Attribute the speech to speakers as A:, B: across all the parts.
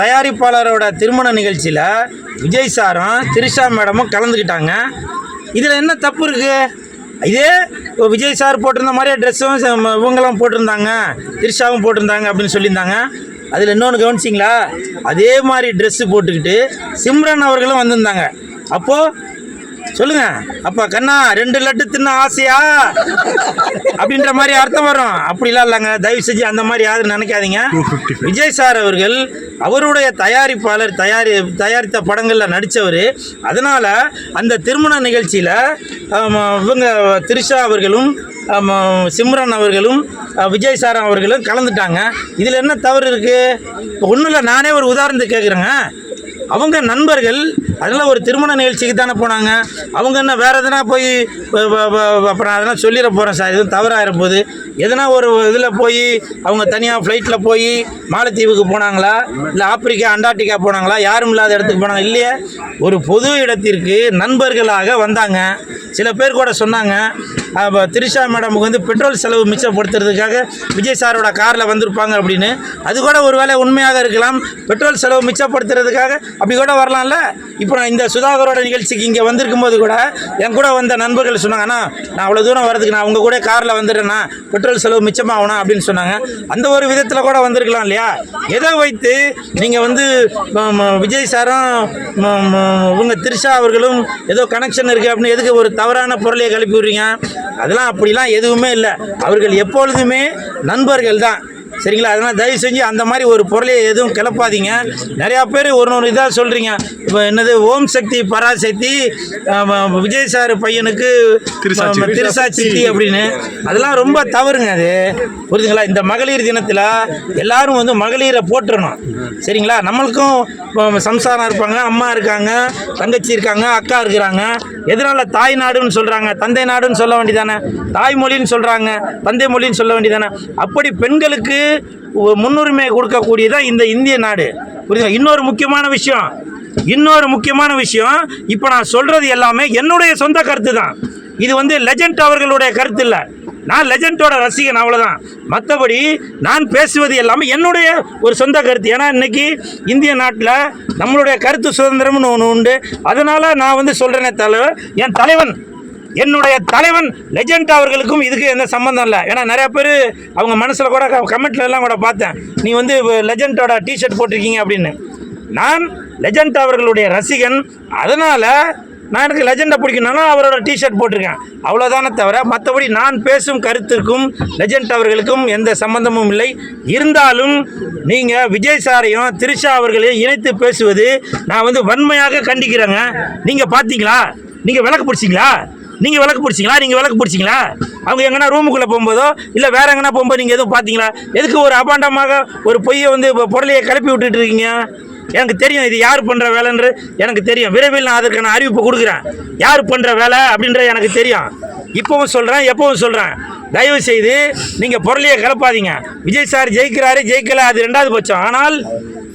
A: தயாரிப்பாளரோட திருமண நிகழ்ச்சியில் விஜய் சாரும் திரிஷா மேடமும் கலந்துக்கிட்டாங்க. இதில் என்ன தப்பு இருக்குது? இதே விஜய் சார் போட்டிருந்த மாதிரியே ட்ரெஸ்ஸும் இவங்களும் போட்டிருந்தாங்க, திரிஷாவும் போட்டிருந்தாங்க அப்படின்னு சொல்லியிருந்தாங்க. அதில் இன்னொன்று கவனிச்சிங்களா? அதே மாதிரி ட்ரெஸ்ஸு போட்டுக்கிட்டு சிம்ரன் அவர்களும் வந்திருந்தாங்க. அப்போது சொல்லுங்கள், அப்போ கண்ணா 2 லட்டு தின்ன ஆசையா அப்படின்ற மாதிரி அர்த்தம் வரும். அப்படிலாம் இல்லைங்க, தயவு செஞ்சு அந்த மாதிரி யாரும் நினைக்காதீங்க. விஜய் சார் அவர்கள் அவருடைய தயாரிப்பாளர் தயாரித்த படங்களில் நடித்தவர். அதனால் அந்த திருமண நிகழ்ச்சியில் இவங்க திரிஷா அவர்களும் சிம்ரன் அவர்களும் விஜய் சார் அவர்களும் கலந்துட்டாங்க. இதில் என்ன தவறு இருக்குது? ஒன்றும் இல்லை, நானே ஒரு உதாரணத்துக்கு கேட்குறேங்க. அவங்க நண்பர்கள், அதெல்லாம் ஒரு திருமண நிகழ்ச்சிக்கு தானே போனாங்க. அவங்க என்ன வேறு எதனா போய் அப்புறம் அதெல்லாம் சொல்லிட போகிறேன் சார், எதுவும் தவறாகிற போது எதனா ஒரு இதில் போய் அவங்க தனியாக ஃப்ளைட்டில் போய் மாலத்தீவுக்கு போனாங்களா, இல்லை ஆப்பிரிக்கா அண்டார்டிகா போனாங்களா, யாரும் இல்லாத இடத்துக்கு போனாங்க இல்லையே. ஒரு பொது இடத்திற்கு நண்பர்களாக வந்தாங்க. சில பேர் கூட சொன்னாங்க, திரிஷா மேடமுக்கு வந்து பெட்ரோல் செலவு மிச்சப்படுத்துறதுக்காக விஜய் சாரோட காரில் வந்திருப்பாங்க அப்படின்னு. அது கூட ஒரு வேளை உண்மையாக இருக்கலாம். பெட்ரோல் செலவு மிச்சப்படுத்துறதுக்காக அப்படி கூட வரலாம்ல. இப்போ நான் இந்த சுதாகரோட நிகழ்ச்சிக்கு இங்கே வந்திருக்கும் போது கூட என் கூட வந்த நண்பர்கள் சொன்னாங்க, அண்ணா நான் அவ்வளோ தூரம் வரதுக்கு நான் உங்கள் கூட காரில் வந்துடுறேண்ணா, பெட்ரோல் செலவு மிச்சமாகணும் அப்படின்னு சொன்னாங்க. அந்த ஒரு விதத்தில் கூட வந்திருக்கலாம் இல்லையா? எதை வைத்து நீங்கள் வந்து விஜய் சாரும் இவங்க திரிஷா அவர்களும் ஏதோ கனெக்ஷன் இருக்குது அப்படின்னு எதுக்கு ஒரு தவறான பொருளையை கிளப்பி விடுறீங்க? அதெல்லாம் அப்படிலாம் எதுவுமே இல்லை. அவர்கள் எப்பொழுதுமே நண்பர்கள் தான், சரிங்களா? அதனால் தயவு செஞ்சு அந்த மாதிரி ஒரு பொருளை எதுவும் கிளப்பாதீங்க. நிறையா பேர் ஒரு இதாக சொல்கிறீங்க. இப்போ என்னது ஓம் சக்தி பராசக்தி விஜய் சார் பையனுக்கு திருசா சித்தி அப்படின்னு. அதெல்லாம் ரொம்ப தவறுங்க. அது புரியுதுங்களா? இந்த மகளிர் தினத்தில் எல்லாரும் வந்து மகளிரை போட்டுறணும், சரிங்களா? நம்மளுக்கும் சம்சாரம் இருப்பாங்க, அம்மா இருக்காங்க, தங்கச்சி இருக்காங்க, அக்கா இருக்கிறாங்க. எதனால் தாய் நாடுன்னு சொல்கிறாங்க, தந்தை நாடுன்னு சொல்ல வேண்டியதானே? தாய்மொழின்னு சொல்கிறாங்க, தந்தை மொழின்னு சொல்ல வேண்டியதானே? அப்படி பெண்களுக்கு முன்னுரிமை கொடுக்கக்கூடியதான் இந்த இந்திய நாடு, புரியுதுங்களா? இன்னொரு முக்கியமான விஷயம், இப்போ நான் சொல்கிறது எல்லாமே என்னுடைய சொந்த கருத்து தான். இது வந்து லெஜண்ட் அவர்களுடைய கருத்து இல்லை. நான் லெஜண்டோட ரசிகன், அவ்வளோதான். மற்றபடி நான் பேசுவது எல்லாமே என்னுடைய ஒரு சொந்த கருத்து. ஏன்னா இன்றைக்கி இந்திய நாட்டில் நம்மளுடைய கருத்து சுதந்திரம்னு ஒன்று உண்டு. அதனால் நான் வந்து சொல்கிறேனே தவிர என்னுடைய தலைவன் லெஜண்ட் அவர்களுக்கும் இதுக்கு எந்த சம்மந்தம் இல்லை. ஏன்னா நிறையா பேர் அவங்க மனசில் கூட கமெண்ட்ல எல்லாம் கூட பார்த்தேன், நீ வந்து லெஜண்டோட டிஷர்ட் போட்டிருக்கீங்க அப்படின்னு. நான் லெஜண்ட் அவர்களுடைய ரசிகன். அதனால் நான் எனக்கு லெஜெண்டை பிடிக்கணும்னா அவரோட டிஷர்ட் போட்டிருக்கேன், அவ்வளோதானே தவிர மற்றபடி நான் பேசும் கருத்திற்கும் லெஜண்ட் அவர்களுக்கும் எந்த சம்பந்தமும் இல்லை. இருந்தாலும் நீங்கள் விஜய் சாரையும் திரிஷா அவர்களையும் இணைத்து பேசுவது நான் வந்து வன்மையாக கண்டிக்கிறேங்க. நீங்கள் பார்த்தீங்களா? நீங்கள் விளக்கு பிடிச்சிங்களா? அவங்க எங்கன்னா ரூமுக்குள்ளே போகும்போதோ இல்லை வேறு எங்கன்னா போகும்போது நீங்கள் எதுவும் பார்த்தீங்களா? எதுக்கு ஒரு அபாண்டமாக ஒரு பொய்யை வந்து பொருளையை கிளப்பி விட்டுட்டு இருக்கீங்க? எனக்கு தெரியும் இது யார் பண்ணுற வேலைன்ற எனக்கு தெரியும். விரைவில் நான் அதற்கான அறிவிப்பு கொடுக்குறேன், யார் பண்ணுற வேலை அப்படின்றது எனக்கு தெரியும். இப்போவும் சொல்கிறேன், எப்பவும் சொல்கிறேன், தயவு செய்து நீங்கள் பொருளையை கிளப்பாதீங்க. விஜய் சார் ஜெயிக்கலை, அது 2வது பட்சம். ஆனால்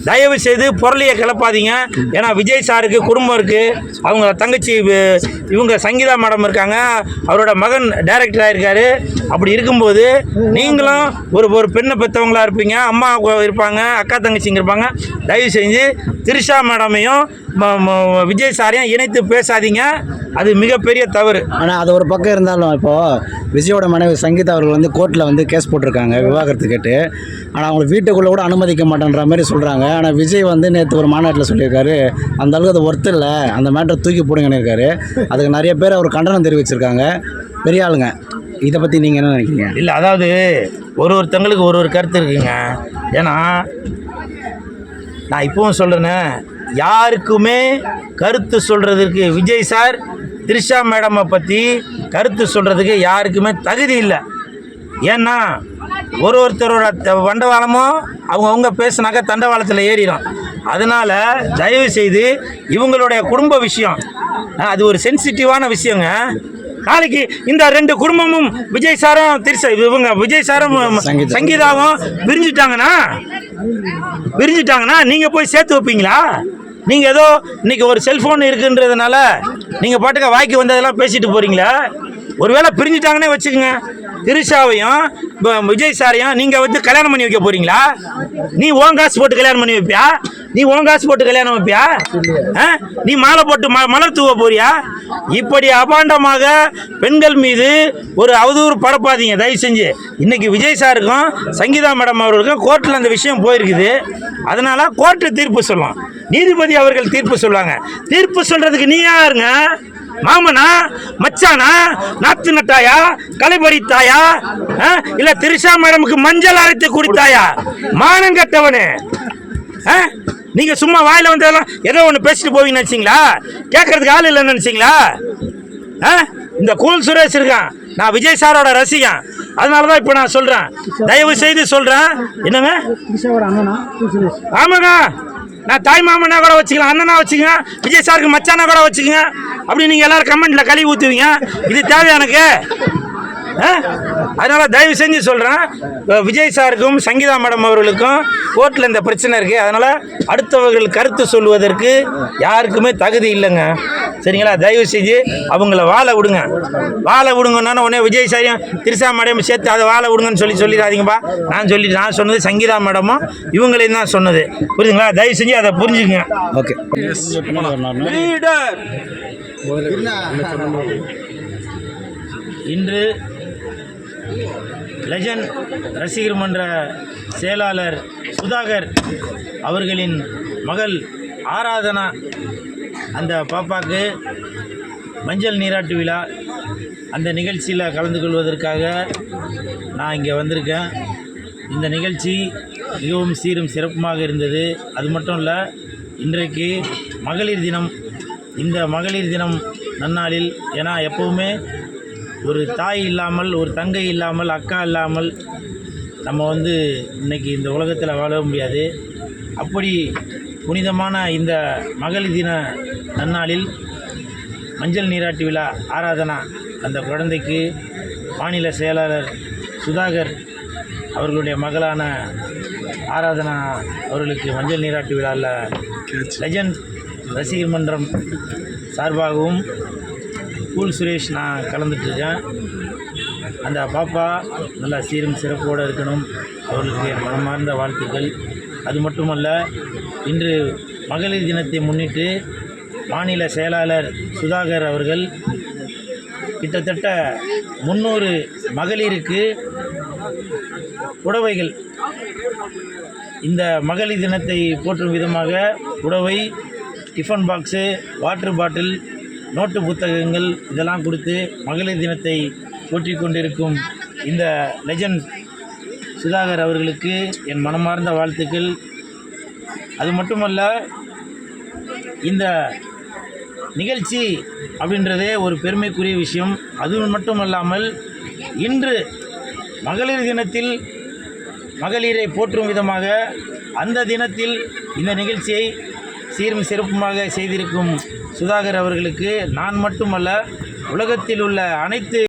A: தயவு செய்து பொருளையை கிளப்பாதீங்க. ஏன்னா விஜய் சாருக்கு குடும்பம் இருக்குது, அவங்க தங்கச்சி இவங்க சங்கீதா மேடம் இருக்காங்க, அவரோட மகன் டைரக்டராக இருக்கார். அப்படி இருக்கும்போது நீங்களும் ஒரு பெண்ணை பெற்றவங்களாக இருப்பீங்க, அம்மா இருப்பாங்க, அக்கா தங்கச்சிங்க இருப்பாங்க. தயவு செஞ்சு திரிஷா மேடமையும் விஜய் சாரையும் இணைத்து பேசாதீங்க, அது மிகப்பெரிய தவறு.
B: ஆனால் அது ஒரு பக்கம் இருந்தாலும் இப்போது விஜயோட மனைவி சங்கீதா அவர்கள் வந்து கோர்ட்டில் வந்து கேஸ் போட்டிருக்காங்க விவாகரத்து கேட்டு. ஆனால் அவங்க வீட்டுக்குள்ளே கூட அனுமதிக்க மாட்டேன்ற மாதிரி சொல்கிறாங்க. ஆனால் விஜய் வந்து நேற்று ஒரு மாநாட்டில் சொல்லியிருக்காரு, அந்த அளவுக்கு அது ஒர்த்து இல்லை, அந்த மேட்டரை தூக்கி போடுங்கன்னு இருக்காரு. அதுக்கு நிறைய பேர் அவர் கண்டனம் தெரிவிச்சிருக்காங்க, பெரிய ஆளுங்க. இதை பற்றி நீங்கள் என்ன நினைக்கிறீங்க?
A: இல்லை, அதாவது ஒருத்தங்களுக்கு ஒரு கருத்து இருக்குங்க. ஏன்னா நான் இப்போவும் சொல்கிறேன்னே, யாருக்குமே கருத்து சொல்கிறதுக்கு விஜய் சார் திரிஷா மேடமை பற்றி கருத்து சொல்கிறதுக்கு யாருக்குமே தகுதி இல்லை. ஏன்னா ஒருத்தரோட வண்டவாளமும் அவங்க பேசுனாக்க தண்டவாளத்தில் ஏறிடும். அதனால் தயவு செய்து இவங்களுடைய குடும்ப விஷயம், அது ஒரு சென்சிட்டிவான விஷயங்க. நாளைக்கு இந்த 2 குடும்பமும் விஜய் சாரும் விஜய் சாரும் சங்கீதாவும் பிரிஞ்சுட்டாங்கன்னா நீங்கள் போய் சேர்த்து வைப்பீங்களா? நீங்கள் ஏதோ இன்றைக்கி ஒரு செல்ஃபோன் இருக்குன்றதுனால நீங்கள் பாட்டுக்க வாய்க்கு வந்ததெல்லாம் பேசிட்டு போகிறீங்களா? ஒருவேளை பிரிஞ்சுட்டாங்கன்னே வச்சுக்கோங்க, திரிஷாவையும் விஜய் சாரையும் நீங்கள் வந்து கல்யாணம் பண்ணி வைக்க போறீங்களா? நீ உன் காசு போட்டு கல்யாணம் பண்ணி வைப்பியா? நீ உன் காசு போட்டு கல்யாணம் வைப்பியா? நீ மாலை போட்டு மலர் தூவ போறியா? இப்படி அபாண்டமாக பெண்கள் மீது ஒரு அவதூறு பரப்பாதீங்க தயவு செஞ்சு. இன்னைக்கு விஜய் சாருக்கும் சங்கீதா மேடம் அவர்களுக்கும் கோர்ட்டில் அந்த விஷயம் போயிருக்குது. அதனால கோர்ட்டு தீர்ப்பு சொல்லும், நீதிபதி அவர்கள் தீர்ப்பு சொல்லுவாங்க. தீர்ப்பு சொல்றதுக்கு நீ யாருங்க? மாமனா, மச்சானா, நாத்து நட்டாயா, கலைபறித்தாயா, இல்ல திரிஷா மேடமுக்கு மஞ்சள் அரைத்து குடித்தாயா? மானம் கட்டவனே. நீங்க சும்மா வாயில வந்ததெல்லாம் ஏதோ ஒன்று பேசிட்டு போவீங்கன்னு நினைச்சீங்களா? கேட்கறதுக்கு ஆள் இல்லைன்னு நினைச்சீங்களா? இந்த கூல் சுரேஷ் இருக்கான், நான் விஜய் சாரோட ரசிகன். அதனால தான் இப்போ நான் சொல்றேன், தயவு செய்து சொல்றேன். என்னங்க? ஆமாங்க, நான் தாய் மாமனா கூட வச்சுக்கலாம், அண்ணனா வச்சுக்கங்க, விஜய் சாருக்கு மச்சானா கூட வச்சுக்கங்க. அப்படி நீங்கள் எல்லாரும் கமெண்ட்ல கழுவி ஊற்றுவீங்க. இது தேவை எனக்கு. அதனால தயவு செஞ்சு சொல்கிறேன், விஜய் சாருக்கும் சங்கீதா மேடம் அவர்களுக்கும் கோர்ட்டில் இந்த பிரச்சனை இருக்குது. அதனால் அடுத்தவர்கள் கருத்து சொல்வதற்கு யாருக்குமே தகுதி இல்லைங்க. சரிங்களா? தயவு செஞ்சு அவங்கள வாழ விடுங்க. வாழ விடுங்கன்னா உடனே விஜய் சாரையும் திரிஷா மேடம் சேர்த்து அதை வாழ விடுங்கன்னு சொல்லிடாதீங்கப்பா. நான் சொன்னது சங்கீதா மேடமும் இவங்களையும் தான் சொன்னது. புரியுதுங்களா? தயவு செஞ்சு அதை புரிஞ்சுக்குங்க.
B: ஓகே.
A: இன்று லெஜண்ட் ரசிகர் மன்ற செயலாளர் சுதாகர் அவர்களின் மகள் ஆராதனா, அந்த பாப்பாக்கு மஞ்சள் நீராட்டு விழா, அந்த நிகழ்ச்சியில் கலந்து கொள்வதற்காக நான் இங்கே வந்திருக்கேன். இந்த நிகழ்ச்சி மிகவும் சீரும் சிறப்புமாக இருந்தது. அது மட்டும் இல்லை, இன்றைக்கு மகளிர் தினம். இந்த மகளிர் தினம் நன்னாளில், ஏன்னா எப்போவுமே ஒரு தாய் இல்லாமல், ஒரு தங்கை இல்லாமல், அக்கா இல்லாமல் நம்ம வந்து இன்றைக்கி இந்த உலகத்தில் வாழ முடியாது. அப்படி புனிதமான இந்த மகளிர் தின நன்னாளில் மஞ்சள் நீராட்டு விழா ஆராதனா, அந்த குழந்தைக்கு மாநில செயலாளர் சுதாகர் அவர்களுடைய மகளான ஆராதனா அவர்களுக்கு மஞ்சள் நீராட்டு விழாவில் லெஜண்ட் ரசிகர் மன்றம் சார்பாகவும் கூல் சுரேஷ் நான் கலந்துட்டுருக்கேன். அந்த பாப்பா நல்லா சீரும் சிறப்போடு இருக்கணும், அவர்களுக்கு என் மனமார்ந்த வாழ்த்துக்கள். அது மட்டுமல்ல, இன்று மகளிர் தினத்தை முன்னிட்டு மாநில செயலாளர் சுதாகர் அவர்கள் கிட்டத்தட்ட 300 மகளிருக்கு புடவைகள், இந்த மகளிர் தினத்தை போற்றும் விதமாக புடவை, tiffin box, water bottle, note புத்தகங்கள் இதெல்லாம் கொடுத்து மகளிர் தினத்தை போற்றி கொண்டிருக்கும் இந்த லெஜண்ட் சுதாகர் அவர்களுக்கு என் மனமார்ந்த வாழ்த்துக்கள். அது மட்டுமல்ல, இந்த நிகழ்ச்சி அப்படின்றதே ஒரு பெருமைக்குரிய விஷயம். அது மட்டுமல்லாமல், இன்று மகளிர் தினத்தில் மகளிரை போற்றும் விதமாக அந்த தினத்தில் இந்த நிகழ்ச்சியை சீரும் சிறப்புமாக செய்திருக்கும் சுதாகர் அவர்களுக்கு நான் மட்டுமல்ல, உலகத்தில் உள்ள அனைத்து